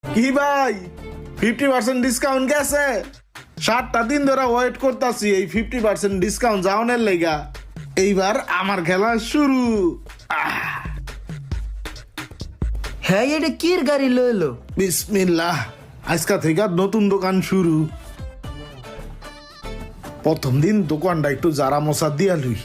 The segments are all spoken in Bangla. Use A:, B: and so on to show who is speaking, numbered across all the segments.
A: কি ভাই 50% ডিসকাউন্ট গেছে? 7টা দিন ধরে ওয়েট করতেছি এই 50% ডিসকাউন্ট যাওয়ানোর লেগা। এইবার আমার খেলা শুরু।
B: হ্যাঁ এটা কির গাড়ি লইলো?
A: বিসমিল্লাহ, আজকা থেকে নতুন দোকান শুরু। প্রথম দিন দোকানটা একটু জারা মশা দিয়া লুই।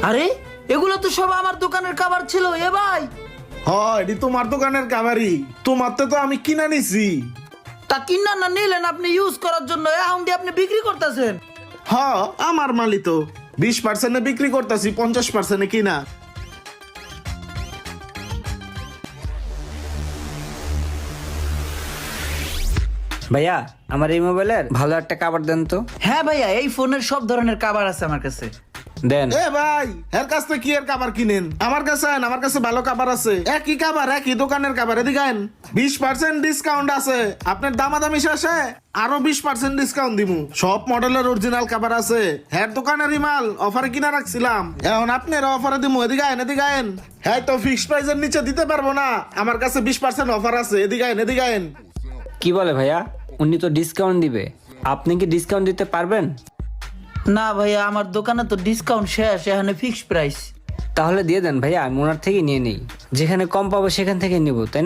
B: আরে এগুলো তো সব আমার দোকানের খাবার ছিল এ ভাই।
A: হয় এটি তোমার দোকানের কাবারি, তোমার তো আমি কিনা নিছি।
B: তা কিনা না নিলেন আপনি ইউজ করার জন্য, এখন দিয়ে আপনি বিক্রি করতেছেন।
A: হ আমার মালি তো 20% বিক্রি করতেছি, 50% কিনা।
C: ভাইয়া আমার এই মোবাইলের ভালো একটা কাভার দেন তো।
B: হ্যাঁ ভাইয়া, এই ফোনের সব ধরনের খাবার আছে আমার কাছে।
C: দেন।
A: এ ভাই এর কাছ থেকে কি এর কাবার কিনেন? আমার কাছে আইন, আমার কাছে ভালো কাবার আছে। একই কাবার, একই দোকানের কাবার, এদিকে আইন। 20% ডিসকাউন্ট আছে, আপনার দামাদামি শেষে আরো 20% ডিসকাউন্ট দিমু। সব মডেলের অরিজিনাল কাবার আছে, হ্যাঁ দোকানেরই মাল অফারে কিনা রাখছিলাম, এখন আপনার অফারে দিমু। এদিকে আইন, এদিকে আইন। হ্যাঁ তো ফিক্সড প্রাইসের নিচে দিতে পারবো না, আমার কাছে 20% অফার আছে। এদিকে আইন, এদিকে আইন।
C: কি বলে ভাইয়া, উনি তো ডিসকাউন্ট দিবে, আপনি কি ডিসকাউন্ট দিতে পারবেন?
B: না ভাইয়া, আমার দোকানে তো ডিসকাউন্ট শেষ, এখানে ফিক্সড প্রাইস।
C: তাহলে দিয়ে দেন ভাইয়া, আমি ওনার থেকে নিয়ে নেই। যেখানে কম পাবো সেখান থেকে নিব, তাই না?